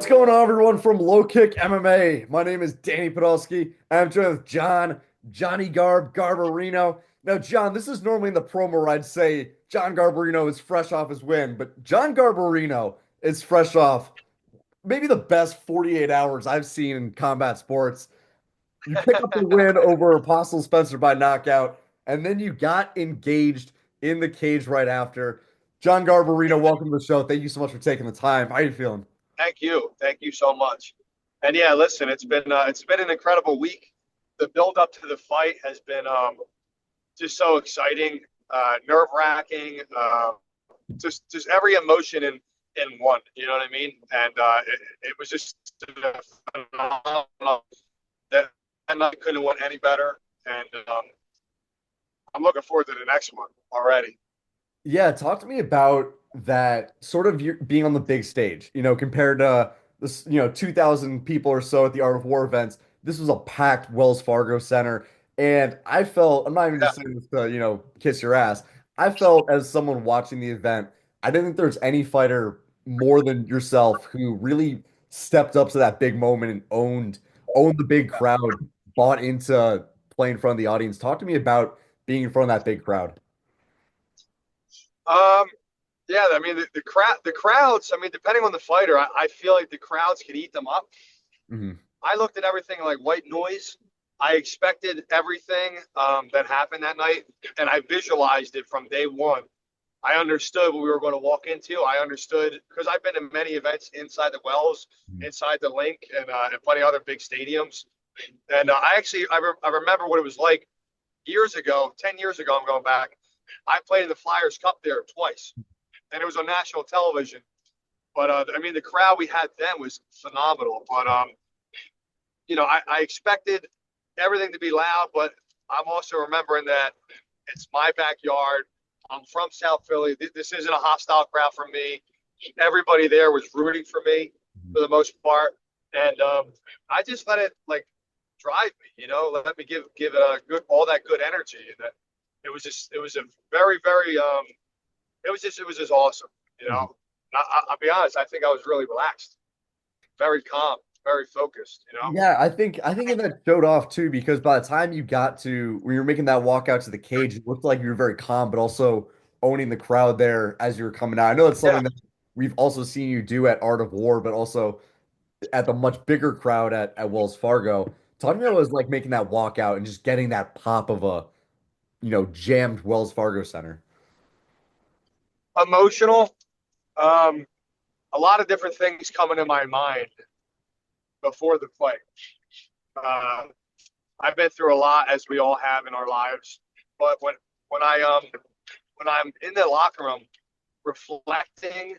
What's going on, everyone, from LowKick MMA? My name is Danny Podolsky. I'm joined with Johnny Garbarino. Now, John, this is normally in the promo where I'd say John Garbarino is fresh off his win, but John Garbarino is fresh off maybe the best 48 hours I've seen in combat sports. You pick up the win over Apostle Spencer by knockout, and then you got engaged in the cage right after. John Garbarino, welcome to the show. Thank you so much for taking the time. How are you feeling? Thank you so much. And yeah, listen, it's been an incredible week. The build up to the fight has been just so exciting, nerve wracking, just every emotion in one. You know what I mean? And it was just phenomenal. That and I couldn't want any better. And I'm looking forward to the next one already. Yeah, talk to me about that sort of being on the big stage, compared to this, 2,000 people or so at the Art of War events. This was a packed Wells Fargo Center. And I felt, I'm not even Yeah. just saying this to, kiss your ass. I felt as someone watching the event, I didn't think there's any fighter more than yourself who really stepped up to that big moment and owned the big crowd, bought into playing in front of the audience. Talk to me about being in front of that big crowd. Um, yeah, I mean the crowds. I mean, depending on the fighter, I feel like the crowds could eat them up. Mhm. I looked at everything like white noise. I expected everything that happened that night, and I visualized it from day one. I understood what we were going to walk into. I understood because I've been to many events inside the Wells, inside the Link, and plenty of other big stadiums. And I remember what it was like years ago, 10 years ago. I'm going back. I played in the Flyers Cup there twice, and it was on national television. But I mean, the crowd we had then was phenomenal. But I expected everything to be loud, but I'm also remembering that it's my backyard. I'm from South Philly. This isn't a hostile crowd for me. Everybody there was rooting for me for the most part, and I just let it like drive me. Let me give it a good all that good energy, and that it was a very very it was just awesome. You Mhm. know, I'll be honest. I think I was really relaxed, very calm, very focused. Yeah, I think that showed off too because by the time you got to when you were making that walk out to the cage, it looked like you were very calm, but also owning the crowd there as you were coming out. I know it's Yeah. something that we've also seen you do at Art of War, but also at the much bigger crowd at Wells Fargo. Talk to me about what it was like making that walk out and just getting that pop of a, jammed Wells Fargo Center. Emotional. Um, a lot of different things coming to my mind before the fight. Uh, I've been through a lot, as we all have in our lives. But when I when I'm in the locker room, reflecting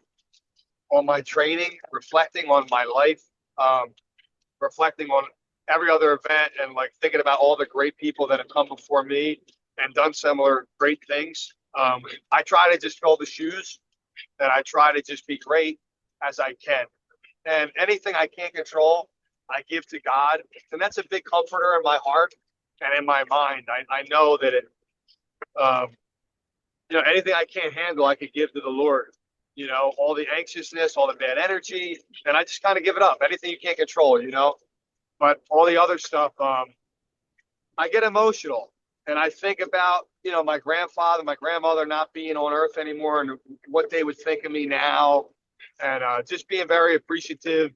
on my training, reflecting on my life, um, reflecting on every other event, and like thinking about all the great people that have come before me and done similar great things. I try to just fill the shoes, and I try to just be great as I can. And anything I can't control, I give to God, and that's a big comforter in my heart and in my mind. I know that um, anything I can't handle, I could give to the Lord. All the anxiousness, all the bad energy, and I just kind of give it up. Anything you can't control. But all the other stuff, I get emotional, and I think about my grandfather, my grandmother not being on Earth anymore, and what they would think of me now, and just being very appreciative,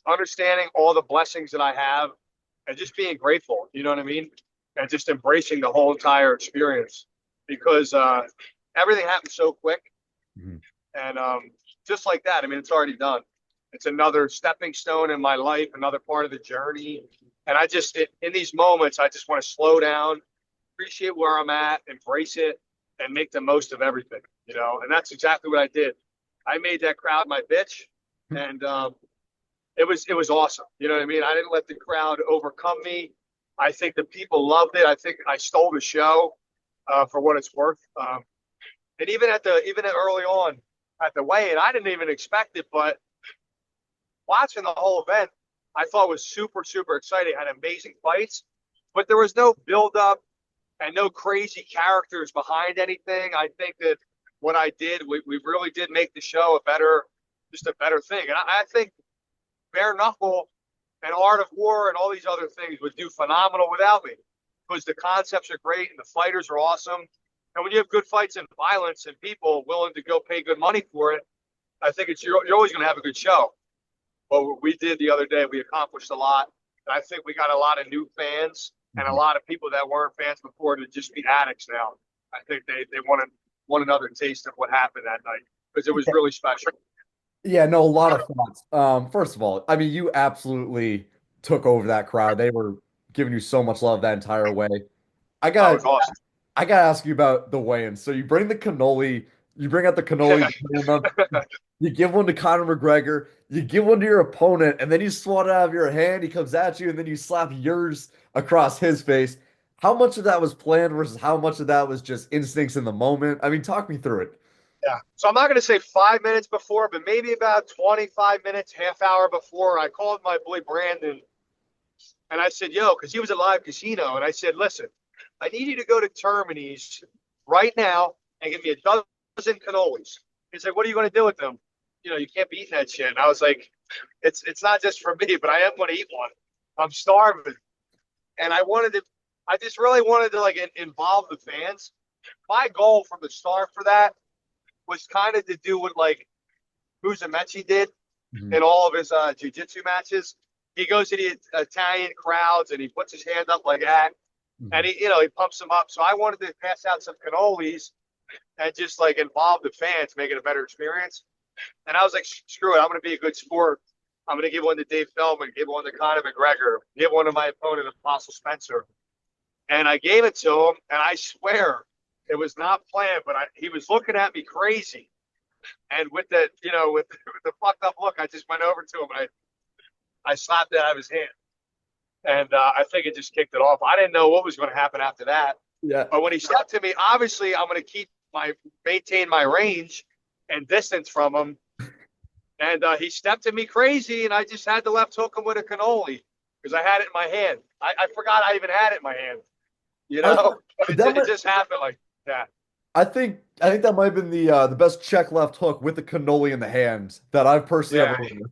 understanding all the blessings that I have, and just being grateful. You know what I mean? And just embracing the whole entire experience because everything happened so quick, Mhm. and just like that, I mean, it's already done. It's another stepping stone in my life, another part of the journey. And in these moments, I just want to slow down, appreciate where I'm at, embrace it, and make the most of everything. And that's exactly what I did. I made that crowd my bitch, and it was awesome. You know what I mean? I didn't let the crowd overcome me. I think the people loved it. I think I stole the show for what it's worth. And even early on at the weigh-in, I didn't even expect it, but watching the whole event, I thought was super super exciting. Had amazing fights, but there was no build up and no crazy characters behind anything. I think that what I did, we really did make the show just a better thing. And I think bare knuckle and Art of War and all these other things would do phenomenal without me, because the concepts are great and the fighters are awesome. And when you have good fights and violence and people willing to go pay good money for it, I think you're always going to have a good show. But what we did the other day, we accomplished a lot. And I think we got a lot of new fans and a lot of people that weren't fans before to just be addicts now. I think they want another taste of what happened that night, because it was really special. Yeah, no, a lot of thoughts. First of all, I mean, you absolutely took over that crowd. They were giving you so much love that entire way. I Oh, got it was awesome. I gotta ask you about the weigh-ins. So you bring the cannoli, you bring out the cannoli, you bring them up, you give one to Conor McGregor, you give one to your opponent, and then you swat it out of your hand. He comes at you, and then you slap yours across his face. How much of that was planned versus how much of that was just instincts in the moment? I mean, talk me through it. Yeah. So I'm not going to say 5 minutes before, but maybe about 25 minutes, half hour before, I called my boy Brandon and I said, yo, because he was at Live Casino. And I said, listen, I need you to go to Termini's right now and give me a dozen cannolis. He's like, what are you going to do with them? You know, you can't be eating that shit. And I was like, it's not just for me, but I am going to eat one. I'm starving. And I just really wanted to like involve the fans. My goal from the start for that was kind of to do what like Buzamechi did Mhm. in all of his jiu-jitsu matches. He goes to the Italian crowds and he puts his hand up like that, and Mhm. he pumps them up. So I wanted to pass out some cannolis and just like involve the fans, make it a better experience. And I was like, screw it, I'm going to be a good sport. I'm going to give one to Dave Feldman, give one to Conor McGregor, give one to my opponent, Apostle Spencer. And I gave it to him, and I swear it was not planned, but he was looking at me crazy. And with that, with the fucked up look, I just went over to him and I slapped it out of his hand. And I think it just kicked it off. I didn't know what was going to happen after that. Yeah. But when he stepped to me, obviously I'm going to maintain my range and distance from him. And he stepped to me crazy, and I just had to left hook him with a cannoli because I had it in my hand. I forgot I even had it in my hand. You I, know, that it might, just happened like that. I think that might have been the best check left hook with the cannoli in the hand that I've personally Yeah. ever heard.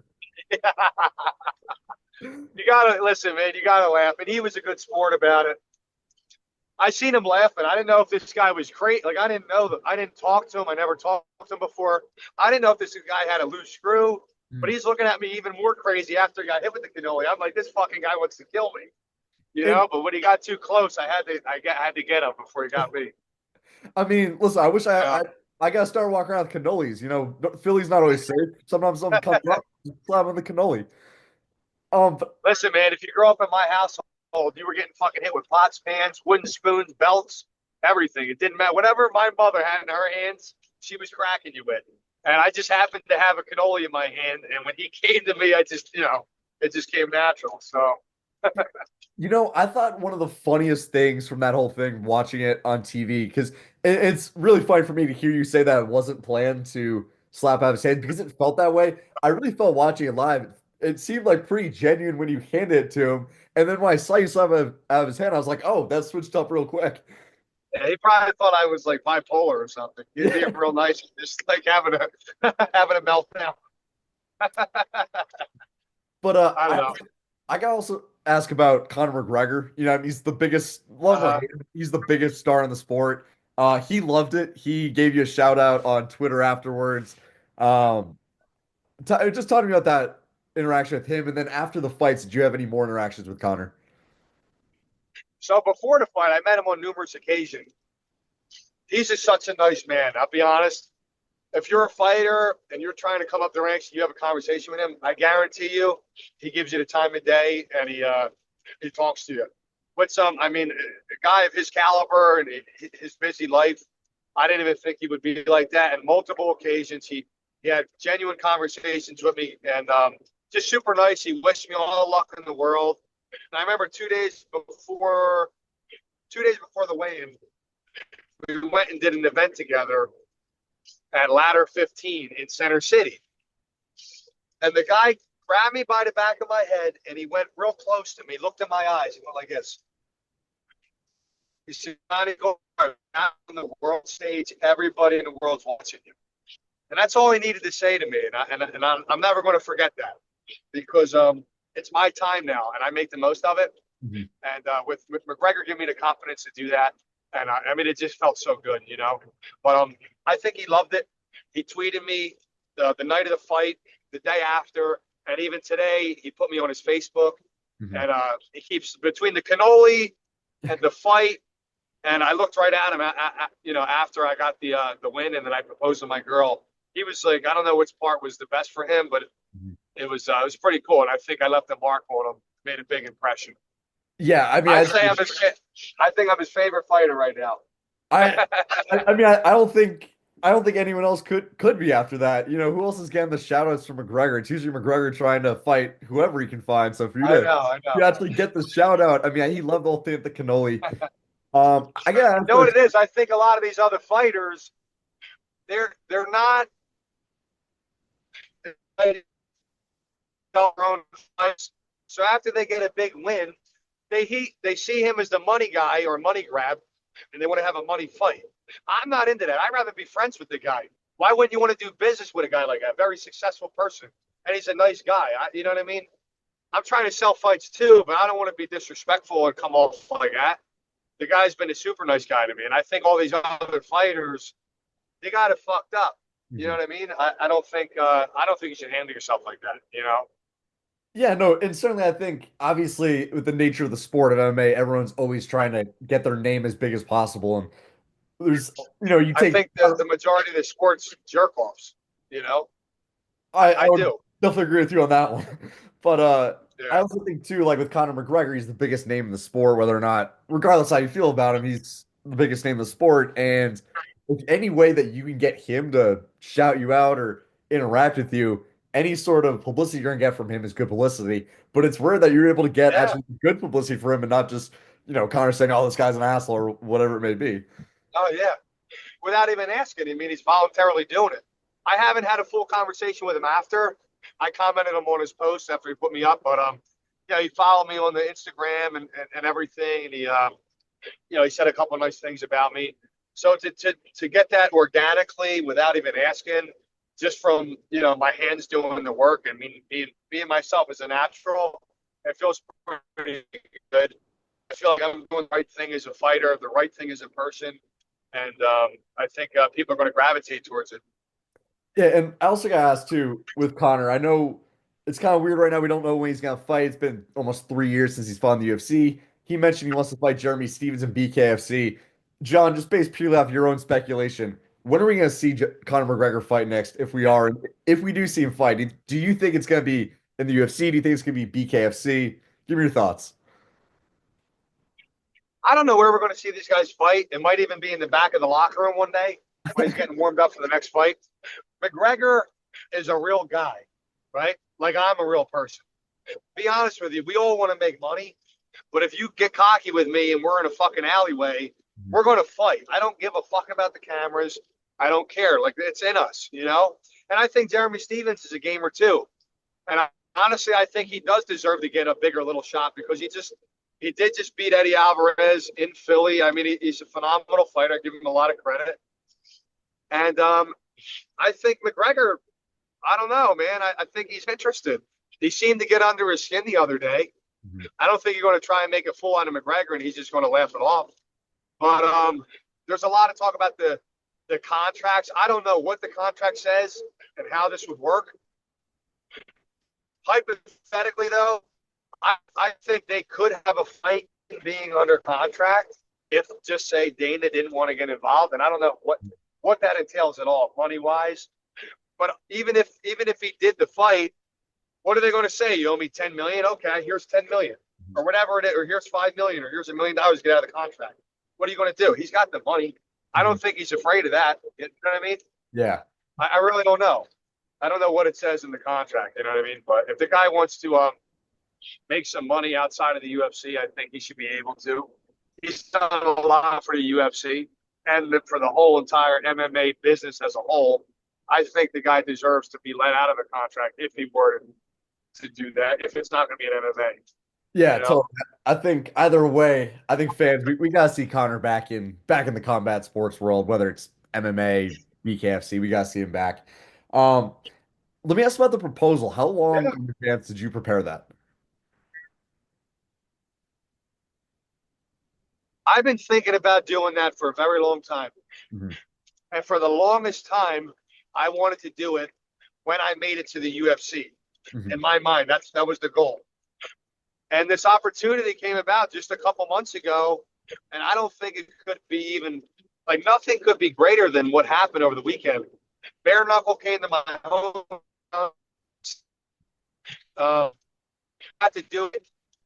You gotta listen, man. You gotta laugh, and he was a good sport about it. I seen him laughing. I didn't know if this guy was crazy. Like I didn't know that. I didn't talk to him. I never talked to him before. I didn't know if this guy had a loose screw. But Mm. he's looking at me even more crazy after he got hit with the cannoli. I'm like, this fucking guy wants to kill me, you And know. But when he got too close, had to get him before he got me. I mean, listen, I wish Uh, I gotta start walking around with cannolis. You know, Philly's not always safe. Sometimes something comes up, just slap on the cannoli. But Listen, man, if you grow up in my household, you were getting fucking hit with pots, pans, wooden spoons, belts, everything. It didn't matter. Whatever my mother had in her hands, she was cracking you with. And I just happened to have a cannoli in my hand. And when he came to me, it just came natural. So, I thought one of the funniest things from that whole thing, watching it on TV, because it's really funny for me to hear you say that it wasn't planned to slap out of his hand because it felt that way. I really felt watching it live. It seemed like pretty genuine when you handed it to him, and then when I saw you slap it out of his hand, I was like, "Oh, that switched up real quick." yeah, he probably thought I was like bipolar or something. He'd be Yeah, real nice, just like having a having a meltdown. but I don't know. I gotta also ask about Conor McGregor. He's the biggest, love or Uh, hate him, he's the biggest star in the sport. He loved it. He gave you a shout out on Twitter afterwards. Um, just talking about that interaction with him, and then after the fights, did you have any more interactions with Conor? so before the fight, I met him on numerous occasions. He's just such a nice man. I'll be honest. If you're a fighter and you're trying to come up the ranks and you have a conversation with him, I guarantee you, he gives you the time of day and he talks to you. But I mean, a guy of his caliber and his busy life, I didn't even think he would be like that. And multiple occasions, he had genuine conversations with me and just super nice. He wished me all the luck in the world. And I remember 2 days before the weigh-in, we went and did an event together at Ladder 15 in Center City. And the guy grabbed me by the back of my head and he went real close to me, looked in my eyes, he went like this. He said, Johnny, go on the world stage. Everybody in the world's watching you. And that's all he needed to say to me. And I'm never going to forget that. because it's my time now, and I make the most of it. Mhm. And with McGregor giving me the confidence to do that, and I mean, it just felt so good, you know. But I think he loved it. He tweeted me the night of the fight, the day after, and even today he put me on his Facebook. Mhm. And he keeps between the cannoli and the fight. And I looked right at him, you know, after I got the win, and then I proposed to my girl. He was like, I don't know which part was the best for him, but Mhm. it was pretty cool, and I think I left a mark on him, made a big impression. Yeah, I mean, I'd say I think I'm his favorite fighter right now. I, I mean, I don't think anyone else could be after that. You know, who else is getting the shout outs from McGregor? It's usually McGregor trying to fight whoever he can find. So for you I to know, I know. you actually get the shout out, I mean, he loved the whole thing at the cannoli. I gotta You ask know though, what it is? I think a lot of these other fighters, they're not their own fights. So after they get a big win, they see him as the money guy or money grab, and they want to have a money fight. I'm not into that. I'd rather be friends with the guy. Why wouldn't you want to do business with a guy like that? Very successful person, and he's a nice guy. You know what I mean? I'm trying to sell fights too, but I don't want to be disrespectful and come off like that. The guy's been a super nice guy to me, and I think all these other fighters, they got it fucked up. You know Mhm. what I mean? I don't think you should handle yourself like that. You know? Yeah, no, and certainly I think obviously with the nature of the sport of MMA, everyone's always trying to get their name as big as possible. And there's, you I take think that the majority of the sports jerk offs. You know? I I would do. definitely agree with you on that one. But I Yeah. also think too, like with Conor McGregor, he's the biggest name in the sport, whether or not, regardless how you feel about him, he's the biggest name in the sport. And if any way that you can get him to shout you out or interact with you, any sort of publicity you're gonna get from him is good publicity. But it's rare that you're able to get Yeah. actually good publicity for him and not just, Conor saying, "Oh, this guy's an asshole" or whatever it may be. Oh yeah. Without even asking. I mean, he's voluntarily doing it. I haven't had a full conversation with him after. I commented him on his post after he put me up, but yeah, he followed me on the Instagram and everything, and he you know, he said a couple of nice things about me. So to get that organically without even asking, just from my hands doing the work and me being myself as a natural, it feels pretty good. I feel like I'm doing the right thing as a fighter, the right thing as a person, and I think people are going to gravitate towards it. Yeah, and I also got asked too with Connor. I know it's kind of weird right now. We don't know when he's gonna fight. It's been almost 3 years since he's fought in the UFC. He mentioned he wants to fight Jeremy Stevens in BKFC. John, just based purely off your own speculation, when are we gonna see Conor McGregor fight next? If we are, if we do see him fight, do you think it's gonna be in the UFC? Do you think it's gonna be BKFC? Give me your thoughts. I don't know where we're going to see these guys fight. It might even be in the back of the locker room one day when he's getting warmed up for the next fight. McGregor is a real guy, right? Like I'm a real person. Be honest with you, we all want to make money, but if you get cocky with me and we're in a fucking alleyway, we're going to fight. I don't give a fuck about the cameras. I don't care. Like it's in us, you know? And I think Jeremy Stevens is a gamer too. And honestly, I think he does deserve to get a bigger little shot because he did just beat Eddie Alvarez in Philly. I mean, he's a phenomenal fighter. I give him a lot of credit. And I think McGregor, I don't know, man. I think he's interested. He seemed to get under his skin the other day. Mhm. I don't think you're going to try and make a fool out of McGregor and he's just going to laugh it off. But there's a lot of talk about the contracts. I don't know what the contract says and how this would work. Hypothetically, though, I think they could have a fight being under contract if just say Dana didn't want to get involved, and I don't know what that entails at all, money wise. But even if he did the fight, what are they going to say? You owe me 10 million? Okay, here's 10 million, or whatever it is, or here's 5 million, or here's $1 million. Get out of the contract. What are you going to do? He's got the money. I Mhm. don't think he's afraid of that. You know what I mean? Yeah. I really don't know. I don't know what it says in the contract. You know what I mean? But if the guy wants to make some money outside of the UFC, I think he should be able to. He's done a lot for the UFC and for the whole entire MMA business as a whole. I think the guy deserves to be let out of a contract if he were to do that, if it's not going to be an MMA, Yeah, you know? totally. I think either way, I think fans we gotta see Connor back in the combat sports world, whether it's MMA, BKFC, we gotta see him back. Um, let me ask about the proposal. How long Yeah. in advance did you prepare that? I've been thinking about doing that for a very long time. Mhm, And for the longest time, I wanted to do it when I made it to the UFC. In mhm. my mind, that was the goal. And this opportunity came about just a couple months ago, and I don't think it could be even like nothing could be greater than what happened over the weekend. Bare knuckle came to my home. Uh, got to do it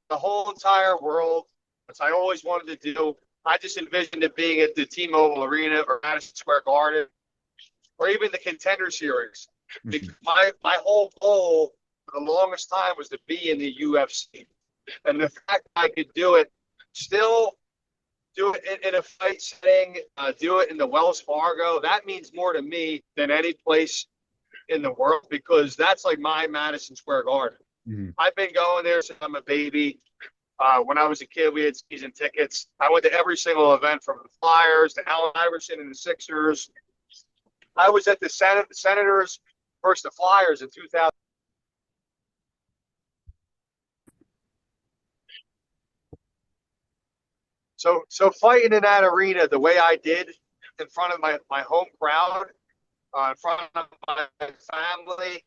the whole entire world, which I always wanted to do. I just envisioned it being at the T-Mobile Arena or Madison Square Garden or even the Contender Series. Mhm. My whole goal for the longest time was to be in the UFC, and the fact I could do it, still do it in a fight setting, do it in the Wells Fargo, that means more to me than any place in the world because that's like my Madison Square Garden. Mhm. I've been going there since I'm a baby. When I was a kid, we had season tickets. I went to every single event from the Flyers to Allen Iverson and the Sixers. I was at the Senators versus the Flyers in 2000. So fighting in that arena the way I did in front of my home crowd, in front of my family,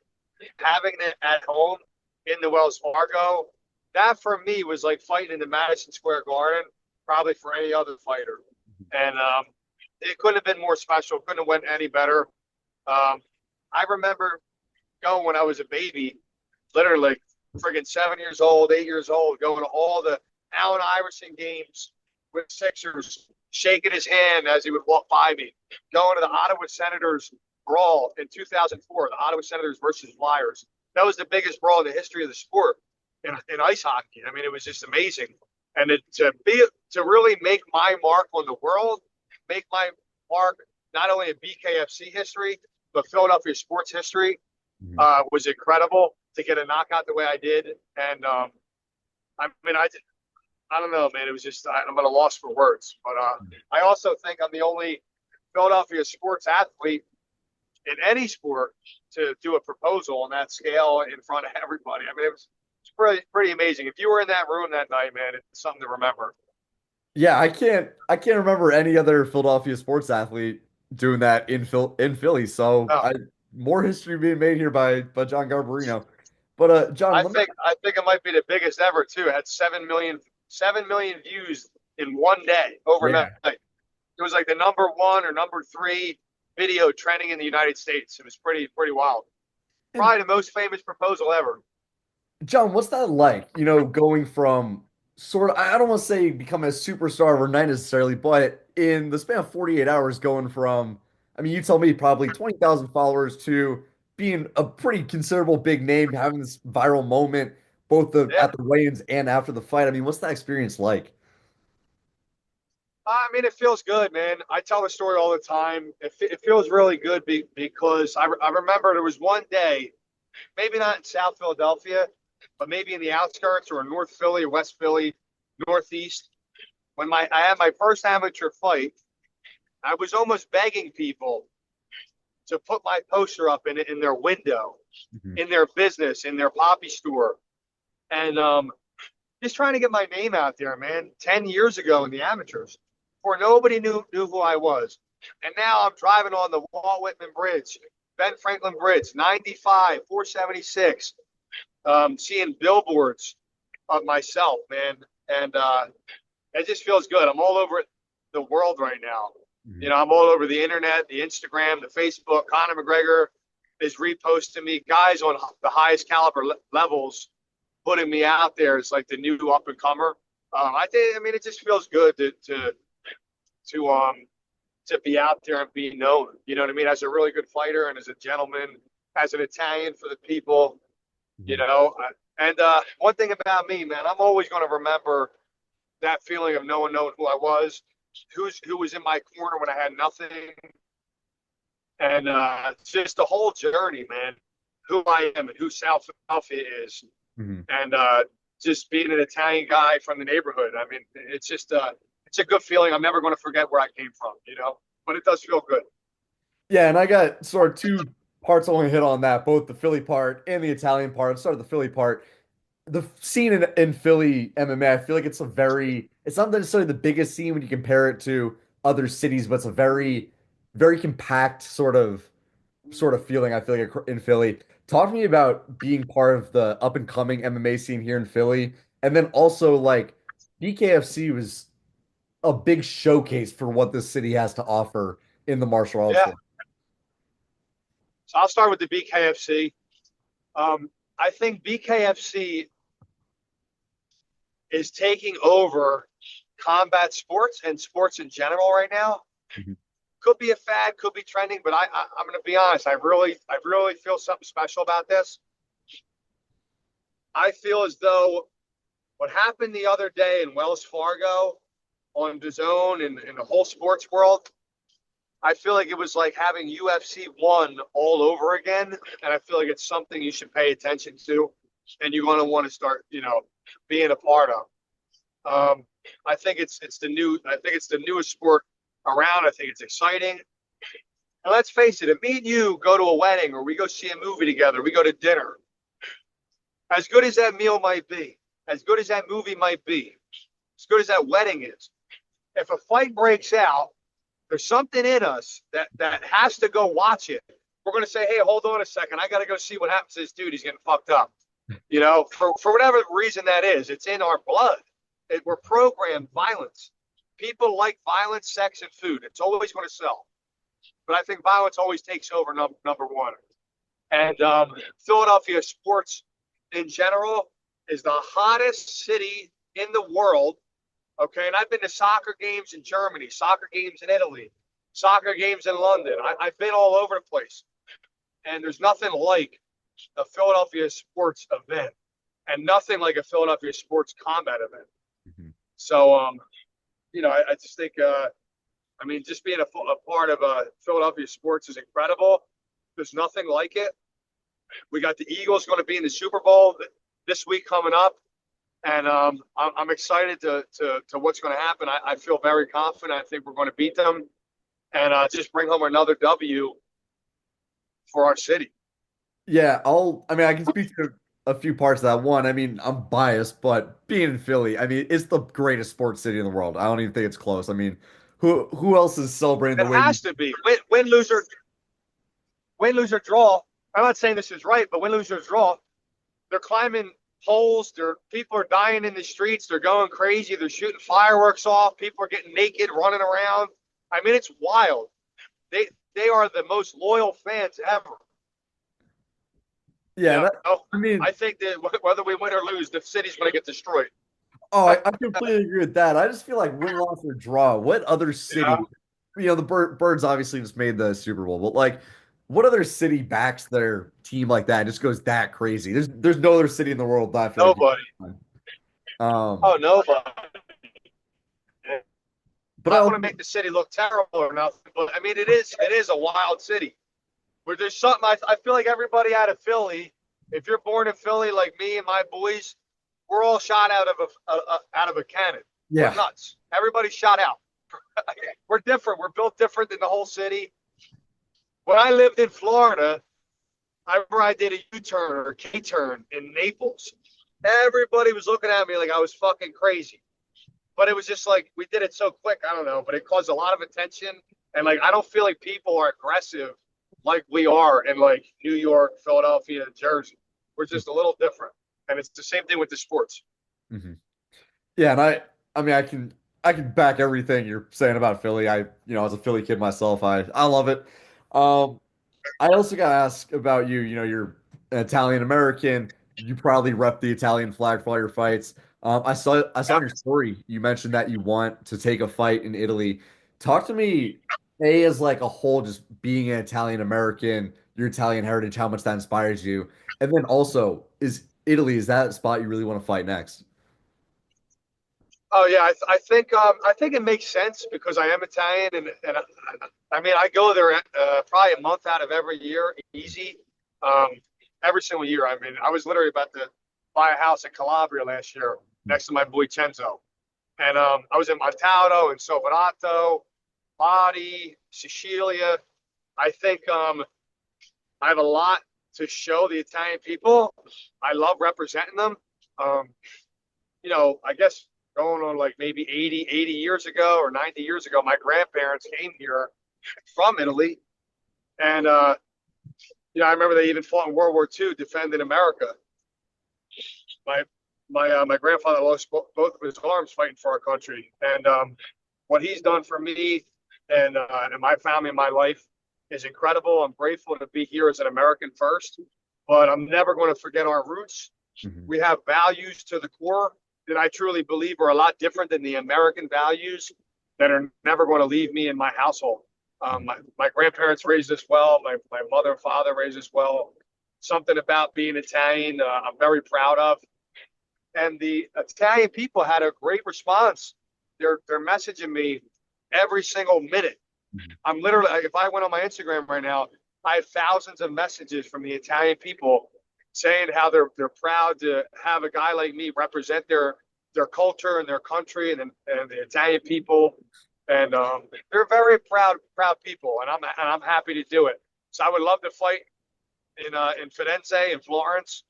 having it at home in the Wells Fargo, that for me was like fighting in the Madison Square Garden, probably for any other fighter. And it couldn't have been more special. Couldn't have went any better. Um, I remember going when I was a baby, literally friggin' 7 years old, 8 years old, going to all the Allen Iverson games with Sixers, shaking his hand as he would walk by me, going to the Ottawa Senators brawl in 2004, the Ottawa Senators versus Flyers. That was the biggest brawl in the history of the sport in ice hockey. I mean, it was just amazing. And to really make my mark on the world, make my mark not only in BKFC history, but Philadelphia sports history, Mhm. was incredible to get a knockout the way I did. And I mean, I don't know, man. It was just I'm at a loss for words. But I also think I'm the only Philadelphia sports athlete in any sport to do a proposal on that scale in front of everybody. I mean, it's pretty amazing. If you were in that room that night, man, it's something to remember. Yeah, I can't remember any other Philadelphia sports athlete doing that in Philly. So No, I more history being made here by John Garbarino. But John, let me I think it might be the biggest ever too. It had 7 million views in one day overnight. yeah. It was like the number one or number three video trending in the United States. It was pretty wild. And Probably the most famous proposal ever. John, what's that like? Going from sort of, I don't want to say becoming a superstar overnight necessarily, but in the span of 48 hours, going from, I mean, you tell me probably 20,000 followers to being a pretty considerable big name, having this viral moment, both Yeah. at the weigh-ins and after the fight. I mean, what's that experience like? I mean, it feels good, man. I tell the story all the time. It feels really good because I remember there was one day, maybe not in South Philadelphia, but maybe in the outskirts or in North Philly, West Philly, Northeast, when I had my first amateur fight. I was almost begging people to put my poster up in their window, Mhm. in their business, in their poppy store, and just trying to get my name out there, man. 10 years ago in the amateurs, before nobody knew who I was, and now I'm driving on the Walt Whitman Bridge, Ben Franklin Bridge, 95, 476, seeing billboards of myself, man, and it just feels good. I'm all over the world right now. Mhm. I'm all over the internet, the Instagram, the Facebook. Conor McGregor is reposting me. Guys on the highest caliber levels putting me out there as like the new up and comer. I mean, it just feels good to to be out there and be known. You know what I mean? As a really good fighter and as a gentleman, as an Italian for the people. You Mhm. know, and one thing about me, man, I'm always going to remember that feeling of no one knowing who I was, who was in my corner when I had nothing, and just the whole journey, man, who I am and who South Philadelphia is, Mhm. and just being an Italian guy from the neighborhood. I mean, it's a good feeling. I'm never going to forget where I came from, but it does feel good. Yeah, and I got sort of two Hearts only hit on that, both the Philly part and the Italian part. Let's start with the Philly part. The scene in Philly MMA, I feel like it's not necessarily the biggest scene when you compare it to other cities, but it's a very compact sort of feeling I feel like in Philly. Talk to me about being part of the up and coming MMA scene here in Philly, and then also like BKFC was a big showcase for what this city has to offer in the martial arts Yeah. world. So I'll start with the BKFC. I think BKFC is taking over combat sports and sports in general right now. Mhm. Could be a fad, could be trending, but I'm going to be honest. I really feel something special about this. I feel as though what happened the other day in Wells Fargo on DAZN and the whole sports world, I feel like it was like having UFC 1 all over again. And I feel like it's something you should pay attention to and you're going to want to start, being a part of. I think it's the newest sport around. I think it's exciting. And let's face it, if me and you go to a wedding or we go see a movie together, we go to dinner, as good as that meal might be, as good as that movie might be, as good as that wedding is, if a fight breaks out, there's something in us that has to go watch it. We're going to say, hey, hold on a second. I got to go see what happens to this dude. He's getting fucked up. For whatever reason that is, it's in our blood. We're programmed violence. People like violence, sex, and food. It's always going to sell. But I think violence always takes over number one. And Philadelphia sports in general is the hottest city in the world. Okay, and I've been to soccer games in Germany, soccer games in Italy, soccer games in London. I've been all over the place. And there's nothing like a Philadelphia sports event and nothing like a Philadelphia sports combat event. Mhm. So, I just think, just being a part of Philadelphia sports is incredible. There's nothing like it. We got the Eagles going to be in the Super Bowl this week coming up. And I'm excited to what's going to happen. I feel very confident. I think we're going to beat them and just bring home another W for our city. Yeah, I can speak to a few parts of that. One, I'm biased, but being in Philly, it's the greatest sports city in the world. I don't even think it's close. Who else is celebrating the It way you has to be win, lose or draw. I'm not saying this is right, but win, lose or draw. They're climbing poles. People are dying in the streets. They're going crazy. They're shooting fireworks off. People are getting naked, running around. It's wild. They are the most loyal fans ever. Yeah, I think that whether we win or lose, the city's going to get destroyed. oh, I completely agree with that. I just feel like win, loss, or draw. What other city? Yeah. The Birds obviously just made the Super Bowl, but like, what other city backs their team like that? Just goes that crazy. There's no other city in the world that I feel like. Nobody. Um, Oh, nobody. but I I also, want to make the city look terrible or nothing, but it is a wild city where there's something. I feel like everybody out of Philly, if you're born in Philly like me and my boys, we're all shot out of a cannon. We're yeah, nuts. Everybody's shot out. We're different. We're built different than the whole city. When I lived in Florida, I remember I did a U-turn or a K-turn in Naples. Everybody was looking at me like I was fucking crazy. But it was just like we did it so quick. I don't know, but it caused a lot of attention. And like I don't feel like people are aggressive like we are in like New York, Philadelphia, Jersey. We're just a little different. And it's the same thing with the sports. hmm yeah, and I can back everything you're saying about Philly. As a Philly kid myself, I love it. Um, I also got to ask about you. You're an Italian American. You probably rep the Italian flag for all your fights. I saw Yeah. in your story you mentioned that you want to take a fight in Italy. Talk to me, as like a whole, just being an Italian American, your Italian heritage, how much that inspires you, and then also is that spot you really want to fight next? Oh yeah, I think it makes sense because I am Italian and I go there probably a month out of every year, easy, um, every single year. I was literally about to buy a house in Calabria last year next to my boy Cenzo, and I was in Montalto and Soverato, Bari, Sicilia. I think I have a lot to show the Italian people. I love representing them. Um, I guess going on like maybe 80 years ago or 90 years ago, my grandparents came here from Italy. And, I remember they even fought in World War II defending America. My my grandfather lost both of his arms fighting for our country, and what he's done for me and my family and my life is incredible. I'm grateful to be here as an American first, but I'm never going to forget our roots. Mhm. We have values to the core that I truly believe are a lot different than the American values that are never going to leave me in my household. My grandparents raised us well. My mother and father raised us well. Something about being Italian, I'm very proud of. And the Italian people had a great response. They're messaging me every single minute. Mhm. I'm literally, if I went on my Instagram right now, I have thousands of messages from the Italian people saying how they're proud to have a guy like me represent their culture and their country and the Italian people. And they're very proud people, and I'm happy to do it. So I would love to fight in Firenze in Florence,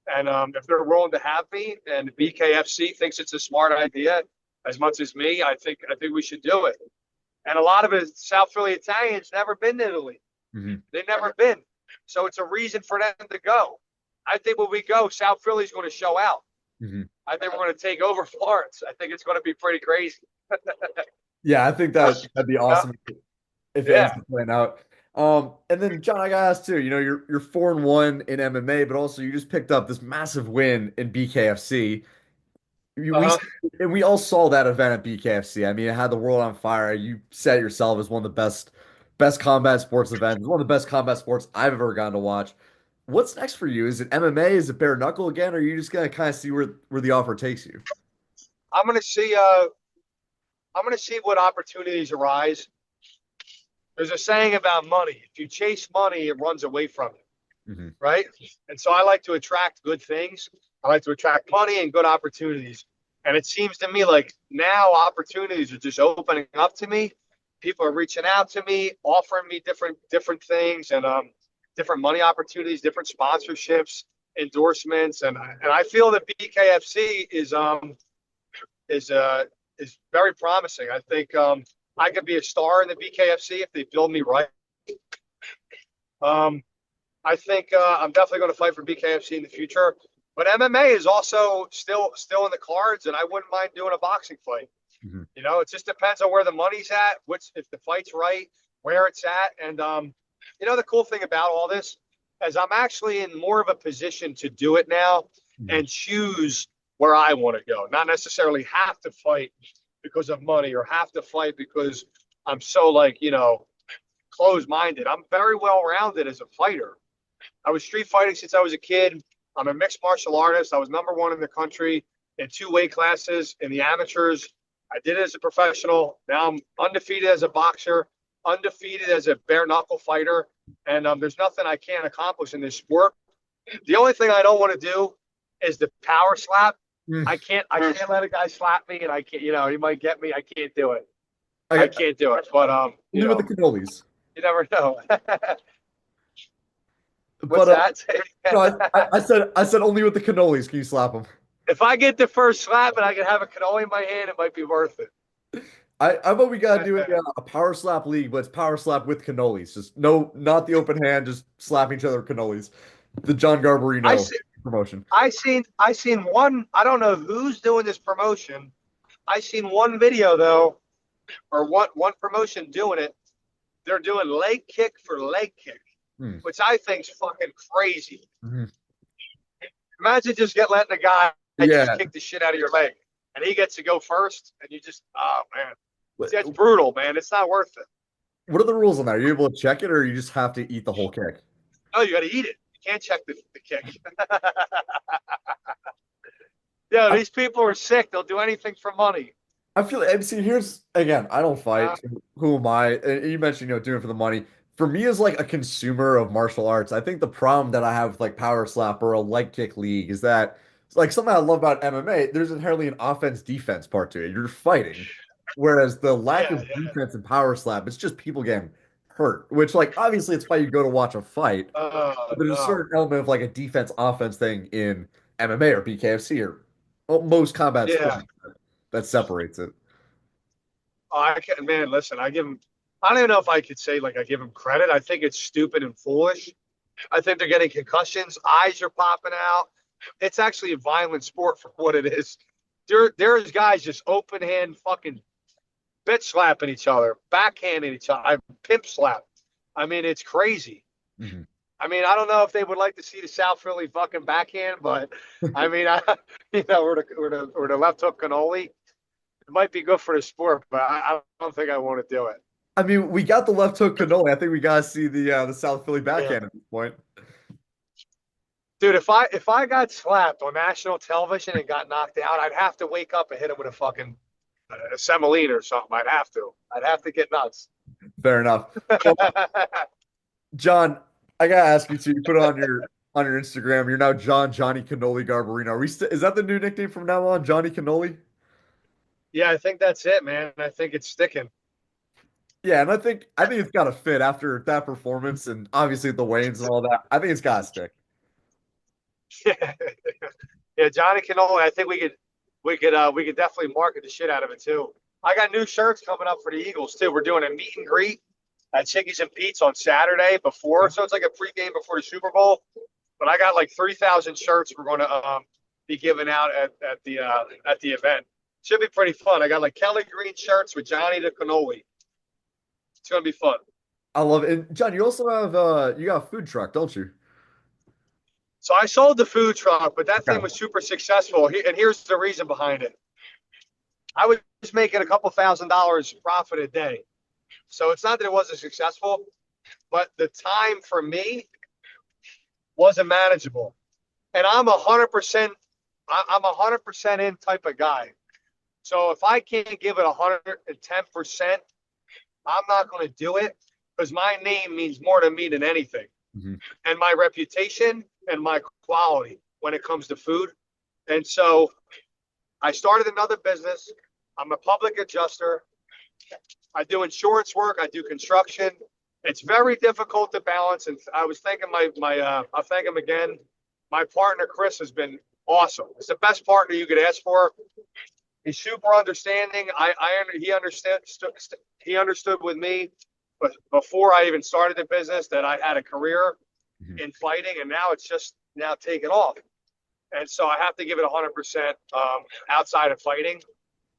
and if they're willing to have me, and BKFC thinks it's a smart idea as much as me, I think we should do it. And a lot of it, South Philly Italians never been to Italy. Mhm. They've never been, so it's a reason for them to go. I think when we go, South Philly's going to show out. Mhm. I think we're going to take over Florence. I think it's going to be pretty crazy. Yeah, I think that'd be Yeah, awesome if it ends yeah. up playing out. And then John, I gotta ask too. You're 4-1 in MMA, but also you just picked up this massive win in BKFC. You- We Uh-huh. and we all saw that event at BKFC. I mean, it had the world on fire. You said it yourself as one of the best combat sports events, one of the best combat sports I've ever gotten to watch. What's next for you? Is it MMA? Is it bare knuckle again? Or are you just gonna kind of see where the offer takes you? I'm going to see. I'm going to see what opportunities arise. There's a saying about money: if you chase money, it runs away from you, Hmm. right? And so I like to attract good things. I like to attract money and good opportunities. And it seems to me like now opportunities are just opening up to me. People are reaching out to me, offering me different things and different money opportunities, different sponsorships, endorsements, and I feel that BKFC is is very promising. I think I could be a star in the BKFC if they build me right. Um, I think I'm definitely going to fight for BKFC in the future. But MMA is also still in the cards, and I wouldn't mind doing a boxing fight. Hmm. It just depends on where the money's at, which if the fight's right, where it's at, and the cool thing about all this is I'm actually in more of a position to do it now Hmm. and choose where I want to go, not necessarily have to fight because of money or have to fight because I'm so like closed minded. I'm very well rounded as a fighter. I was street fighting since I was a kid. I'm a mixed martial artist. I was #1 in the country in 2 weight classes in the amateurs. I did it as a professional. Now I'm undefeated as a boxer, undefeated as a bare knuckle fighter, and there's nothing I can't accomplish in this sport. The only thing I don't want to do is the power slap. I can't let a guy slap me, and I can't. He might get me. I can't do it. I I got can't do it. But only with the cannolis. you never know. What's But that? no, I said only with the cannolis can you slap them. If I get the first slap and I can have a cannoli in my hand, it might be worth it. I bet we gotta do a power slap league, but it's power slap with cannolis. Just no, not the open hand, just slapping each other with cannolis. The John I Garbarino see. promotion. I seen one. I don't know who's doing this promotion. I seen one video though, or one promotion doing it. They're doing leg kick for leg kick, Hmm. which I think's fucking crazy. Mhm. Imagine just letting a guy just Yeah. kick the shit out of your leg, and he gets to go first, and you just oh man, What that's brutal, man. It's not worth it. what are the rules on that? Are you able to check it, or you just have to eat the whole kick? No, you got to eat it. You can't check the kick. Yeah, I, these people are sick. They'll do anything for money. I feel like, see, here's again, I don't Uh, fight. Who am I? And you mentioned, doing it for the money. For me, as like a consumer of martial arts, I think the problem that I have with like power slap or a leg kick league is that like something I love about MMA, there's inherently an offense defense part to it. You're fighting. Whereas the lack yeah, of yeah. defense and power slap, it's just people getting hurt, which like obviously it's why you go to watch a fight. But there's a No. certain element of like a defense offense thing in MMA or BKFC or well, most combat Yeah. sports that separates it. Oh, I can't, man, listen, I give him, I don't even know if I could say like I give him credit. I think it's stupid and foolish. I think they're getting concussions, eyes are popping out. It's actually a violent sport for what it is. There's guys just open hand fucking bitch slapping each other, backhanding each other, pimp slap. I mean, it's crazy. Mhm. I mean, I don't know if they would like to see the South Philly fucking backhand, but I mean, or the left hook cannoli. It might be good for the sport, but I don't think I want to do it. I mean, we got the left hook cannoli. I think we gotta see the South Philly Yeah. backhand at this point. Dude, if I got slapped on national television and got knocked out, I'd have to wake up and hit him with a fucking semolina or something. I'd have to. I'd have to get nuts. Fair enough. Well, John, I gotta ask you too. You put it on your Instagram. You're now Johnny Cannoli Garbarino. Are we is that the new nickname from now on, Johnny Cannoli? Yeah, I think that's it, man. I think it's sticking. Yeah, and I think it's gotta fit after that performance and obviously the weigh-ins and all that. I think it's gotta stick. Yeah, Johnny Cannoli. I think we could definitely market the shit out of it too. I got new shirts coming up for the Eagles too. We're doing a meet and greet at Chickies and Pete's on Saturday before, so it's like a pregame before the Super Bowl. But I got like 3,000 shirts we're going to be giving out at the event. Should be pretty fun. I got like Kelly Green shirts with Johnny the Cannoli. It's gonna be fun. I love it. And John, you also have you got a food truck, don't you? So I sold the food truck, but that thing Okay. was super successful. And here's the reason behind it. I was making a couple $1,000s profit a day. So it's not that it wasn't successful, but the time for me wasn't manageable. And I'm 100%, I'm 100% in type of guy. So if I can't give it 110%, I'm not going to do it because my name means more to me than anything. Mhm. And my reputation and my quality when it comes to food. And so I started another business. I'm a public adjuster. I do insurance work. I do construction. It's very difficult to balance. And I was thanking I'll thank him again. My partner, Chris, has been awesome. It's the best partner you could ask for. He's super understanding. He understood with me, but before I even started the business, that I had a career Mhm. in fighting, and now it's just now taken off. And so I have to give it 100% outside of fighting.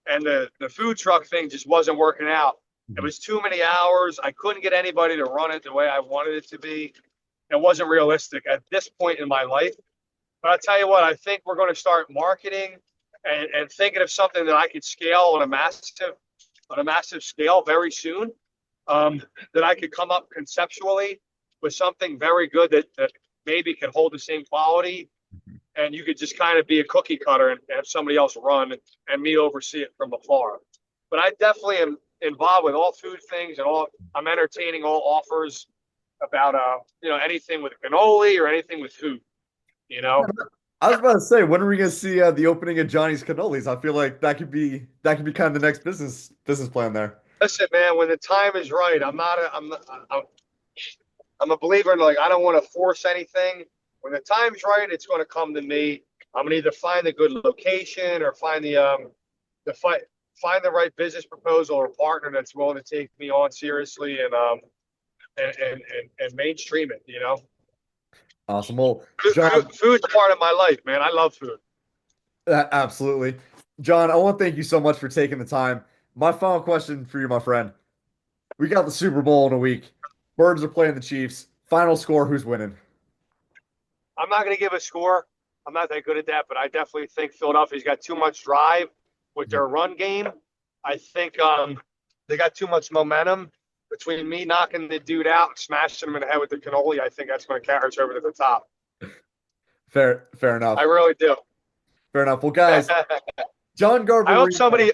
And the food truck thing just wasn't working out. It Mhm. was too many hours. I couldn't get anybody to run it the way I wanted it to be. It wasn't realistic at this point in my life. But I'll tell you what, I think we're going to start marketing and thinking of something that I could scale on a massive scale very soon. That I could come up conceptually with something very good that maybe can hold the same quality, and you could just kind of be a cookie cutter and have somebody else run and me oversee it from afar. But I definitely am involved with all food things and all. I'm entertaining all offers about anything with cannoli or anything with food. You know, I was about to say, when are we gonna see the opening of Johnny's Cannolis? I feel like that could be kind of the next business plan there. listen, man, when the time is right, I'm a believer in like I don't want to force anything. When the time's right, it's going to come to me. I'm gonna either find a good location or the fight find the right business proposal or partner that's willing to take me on seriously and mainstream it. Awesome. Well, John, Food's part of my life, man. I love food. absolutely. John, I want to thank you so much for taking the time. My final question for you, my friend. We got the Super Bowl in a week. Birds are playing the Chiefs. Final score, who's winning? I'm not gonna give a score. I'm not that good at that, but I definitely think Philadelphia's got too much drive with their run game. I think they got too much momentum. Between me knocking the dude out and smashing him in the head with the cannoli, I think that's going to carry us over to the top. Fair I enough. really do. Fair enough. Well, guys, I John hope Garbarino. somebody,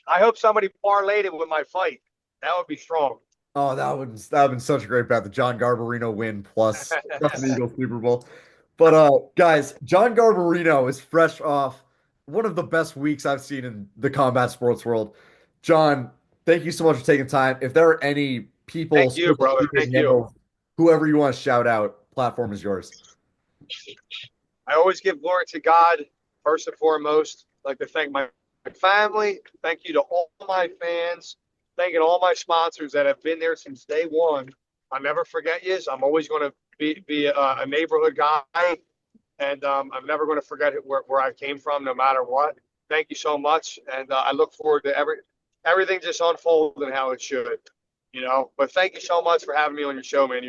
I hope somebody parlayed it with my fight. That would be strong. Oh, that would been such a great bet. The John Garbarino win plus an Eagles Super Bowl. But guys, John Garbarino is fresh off one of the best weeks I've seen in the combat sports world. John, thank you so much for taking time. If there are any people, Thank you, social brother. media Thank you. handles, whoever you want to shout out. Platform is yours. I always give glory to God first and foremost. I'd like to thank my family. Thank you to all my fans. Thanking all my sponsors that have been there since day one. I'll never forget you. I'm always going to be a neighborhood guy, and I'm never going to forget where I came from, no matter what. Thank you so much, and I look forward to everything just unfolding how it should, But thank you so much for having me on your show, man.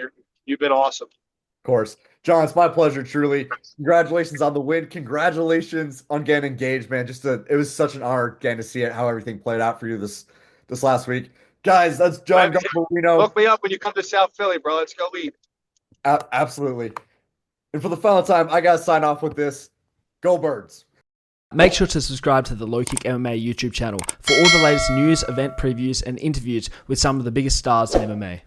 You've been awesome. Of course. John, it's my pleasure, truly. Congratulations on the win. Congratulations on getting engaged, man. It was such an honor getting to see it, how everything played out for you this last week. Guys, that's John Garbarino. Look me up when you come to South Philly, bro. Let's go eat. Absolutely. And for the final time, I gotta sign off with this. Go Birds. Make sure to subscribe to the LowKickMMA YouTube channel for all the latest news, event previews, and interviews with some of the biggest stars in MMA.